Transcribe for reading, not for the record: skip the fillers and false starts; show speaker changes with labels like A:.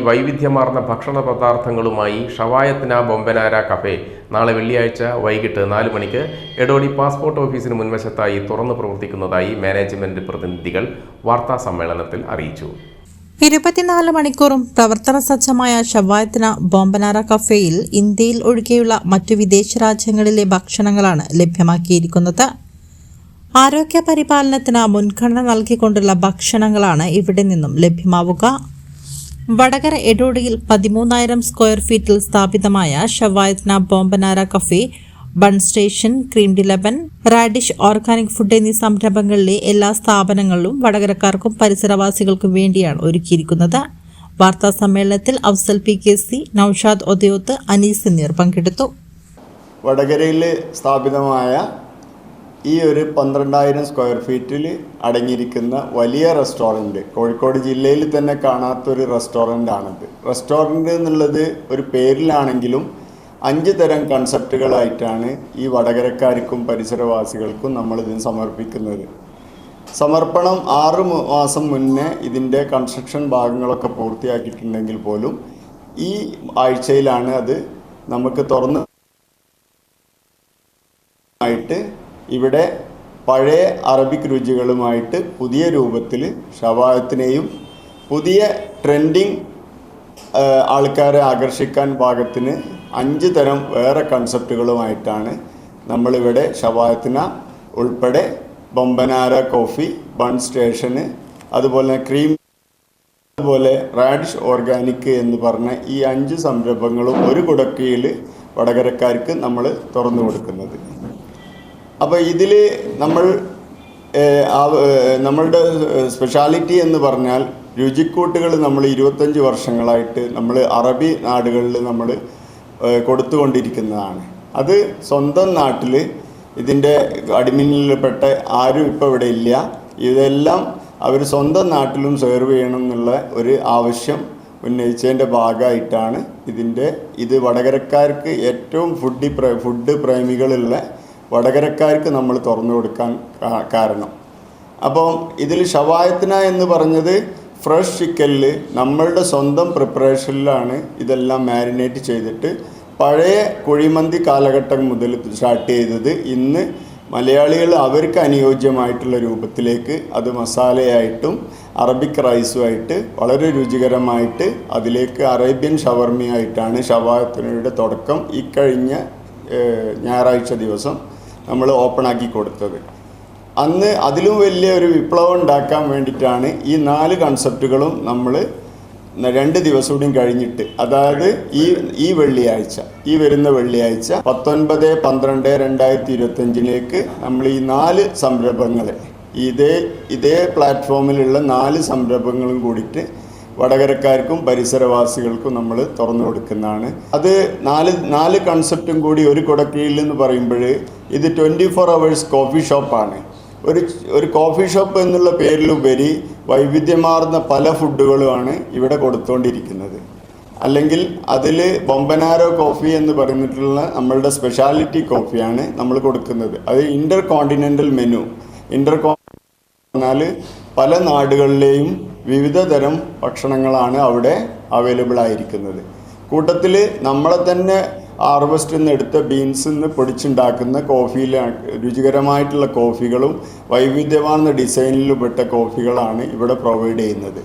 A: വൈവിധ്യമാർന്ന ഭക്ഷണ പദാർത്ഥങ്ങളുമായി ഷവായത്ന ബൊമ്പനാര കഫേ നാളെ വെള്ളിയാഴ്ച വൈകിട്ട് 4 മണിക്ക് എടോടി പാസ്പോർട്ട് ഓഫീസിന് മുൻവശത്തായി തുറന്നു പ്രവർത്തിക്കുന്നതായി മാനേജ്മെന്റ് പ്രതിനിധികൾ വാർത്താ സമ്മേളനത്തിൽ അറിയിച്ചു.
B: 24 മണിക്കൂറും പ്രവർത്തന സജ്ജമായ ഷവായത്ന ബൊമ്പനാര കഫേയിൽ ഇന്ത്യയിൽ ഒഴികെയുള്ള മറ്റു വിദേശ രാജ്യങ്ങളിലെ ഭക്ഷണങ്ങളാണ് ലഭ്യമാക്കിയിരിക്കുന്നത്. ആരോഗ്യ പരിപാലനത്തിന് മുൻഗണന നൽകിക്കൊണ്ടുള്ള ഭക്ഷണങ്ങളാണ് ഇവിടെ നിന്നും ലഭ്യമാവുക. വടകര എടോടിയിൽ 13,000 സ്ക്വയർ ഫീറ്റിൽ സ്ഥാപിതമായ ഷവായത്ന ബൊമ്പനാര കഫേ, ബൺ സ്റ്റേഷൻ, ക്രീം ഡിലബൻ, റാഡിഷ് ഓർഗാനിക് ഫുഡ് എന്നീ സംരംഭങ്ങളിലെ എല്ലാ സ്ഥാപനങ്ങളിലും വടകരക്കാർക്കും പരിസരവാസികൾക്കും വേണ്ടിയാണ് ഒരുക്കിയിരിക്കുന്നത്. വാർത്താ സമ്മേളനത്തിൽ അഫ്സൽ PKC, നൌഷാദ് ഒദയോത്ത്, അനീസ് എന്നിവർ പങ്കെടുത്തു.
C: വടകരയിൽ സ്ഥാപിതമായ ഈ ഒരു 12,000 സ്ക്വയർ ഫീറ്റിൽ അടങ്ങിയിരിക്കുന്ന വലിയ റെസ്റ്റോറൻറ്റ്, കോഴിക്കോട് ജില്ലയിൽ തന്നെ കാണാത്തൊരു റെസ്റ്റോറൻ്റാണിത്. റെസ്റ്റോറൻറ്റ് എന്നുള്ളത് ഒരു പേരിലാണെങ്കിലും 5 തരം കൺസെപ്റ്റുകളായിട്ടാണ് ഈ വടകരക്കാർക്കും പരിസരവാസികൾക്കും നമ്മളിതിന് സമർപ്പിക്കുന്നത്. സമർപ്പണം 6 മാസം മുന്നേ ഇതിൻ്റെ കൺസ്ട്രക്ഷൻ ഭാഗങ്ങളൊക്കെ പൂർത്തിയാക്കിയിട്ടുണ്ടെങ്കിൽ പോലും ഈ ആഴ്ചയിലാണ് അത് നമുക്ക് തുറന്ന് ഇവിടെ പഴയ അറബിക് രുചികളുമായിട്ട് പുതിയ രൂപത്തിൽ ഷവായത്തിനെയും പുതിയ ട്രെൻഡിങ് ആൾക്കാരെ ആകർഷിക്കാൻ പാകത്തിന് 5 തരം വേറെ കൺസെപ്റ്റുകളുമായിട്ടാണ് നമ്മളിവിടെ ഷവായത്തിന ഉൾപ്പെടെ ബൊമ്പനാര കോഫി, ബൺ സ്റ്റേഷന്, അതുപോലെ ക്രീം, അതുപോലെ റാഡിഷ് ഓർഗാനിക് എന്ന് പറഞ്ഞ ഈ 5 സംരംഭങ്ങളും ഒരു കുടക്കീഴിൽ വടകരക്കാർക്ക് നമ്മൾ തുറന്നു കൊടുക്കുന്നത്. അപ്പോൾ ഇതിൽ നമ്മളുടെ സ്പെഷ്യാലിറ്റി എന്ന് പറഞ്ഞാൽ രുചിക്കൂട്ടുകൾ നമ്മൾ 25 വർഷങ്ങളായിട്ട് നമ്മൾ അറബി നാടുകളിൽ നമ്മൾ കൊടുത്തുകൊണ്ടിരിക്കുന്നതാണ്. അത് സ്വന്തം നാട്ടിൽ ഇതിൻ്റെ അടിമിനിൽപ്പെട്ട ആരും ഇപ്പോൾ ഇവിടെ ഇല്ല. ഇതെല്ലാം അവർ സ്വന്തം നാട്ടിലും സെർവ് ചെയ്യണം എന്നുള്ള ഒരു ആവശ്യം ഉന്നയിച്ചതിൻ്റെ ഭാഗമായിട്ടാണ് ഇത് വടകരക്കാർക്ക് ഏറ്റവും ഫുഡ് പ്രേമികളുള്ള വടകരക്കാർക്ക് നമ്മൾ തുറന്നു കൊടുക്കാൻ കാരണം. അപ്പം ഇതിൽ ഷവായത്ന എന്ന് പറഞ്ഞത് ഫ്രഷ് ചിക്കനിൽ നമ്മളുടെ സ്വന്തം പ്രിപ്പറേഷനിലാണ് ഇതെല്ലാം മാരിനേറ്റ് ചെയ്തിട്ട് പഴയ കുഴിമന്തി കാലഘട്ടം മുതൽ സ്റ്റാർട്ട് ചെയ്തത് ഇന്ന് മലയാളികൾ അവർക്ക് അനുയോജ്യമായിട്ടുള്ള രൂപത്തിലേക്ക് അത് മസാലയായിട്ടും അറബിക് റൈസുമായിട്ട് വളരെ രുചികരമായിട്ട് അതിലേക്ക് അറേബ്യൻ ഷവർമയായിട്ടാണ് ഷവായത്നയുടെ തുടക്കം ഇക്കഴിഞ്ഞ ഞായറാഴ്ച ദിവസം നമ്മൾ ഓപ്പണാക്കി കൊടുത്തത്. അന്ന് അതിലും വലിയ ഒരു വിപ്ലവം ഉണ്ടാക്കാൻ വേണ്ടിയിട്ടാണ് ഈ 4 കൺസെപ്റ്റുകളും നമ്മൾ 2 ദിവസം കൂടി കഴിഞ്ഞിട്ട്, അതായത് ഈ വരുന്ന വെള്ളിയാഴ്ച 19/12/2025 നമ്മൾ ഈ 4 സംരംഭങ്ങളെ ഇതേ പ്ലാറ്റ്ഫോമിലുള്ള 4 സംരംഭങ്ങളും കൂടിയിട്ട് വടകരക്കാർക്കും പരിസരവാസികൾക്കും നമ്മൾ തുറന്നു കൊടുക്കുന്നതാണ്. അത് 4 കൺസെപ്റ്റും കൂടി ഒരു കുടക്കീഴിൽ എന്ന് പറയുമ്പോൾ ഇത് 24 hours കോഫി ഷോപ്പാണ്. ഒരു കോഫി ഷോപ്പ് എന്നുള്ള പേരിലുപരി വൈവിധ്യമാർന്ന പല ഫുഡുകളുമാണ് ഇവിടെ കൊടുത്തുകൊണ്ടിരിക്കുന്നത്. അല്ലെങ്കിൽ അതിൽ ബൊമ്പനാരോ കോഫി എന്ന് പറഞ്ഞിട്ടുള്ള നമ്മളുടെ സ്പെഷ്യാലിറ്റി കോഫിയാണ് നമ്മൾ കൊടുക്കുന്നത്. അത് ഇൻ്റർ കോണ്ടിനെൻ്റൽ മെനു. പറഞ്ഞാൽ പല നാടുകളിലെയും വിവിധ തരം ഭക്ഷണങ്ങളാണ് അവിടെ അവൈലബിൾ ആയിരിക്കുന്നത്. കൂട്ടത്തിൽ നമ്മളെ തന്നെ ഹാർവസ്റ്റിൽ നിന്ന് എടുത്ത ബീൻസിൽ നിന്ന് പൊടിച്ചുണ്ടാക്കുന്ന രുചികരമായിട്ടുള്ള കോഫികളും വൈവിധ്യമാർന്ന ഡിസൈനിൽ പെട്ട കോഫികളാണ് ഇവിടെ പ്രൊവൈഡ് ചെയ്യുന്നത്.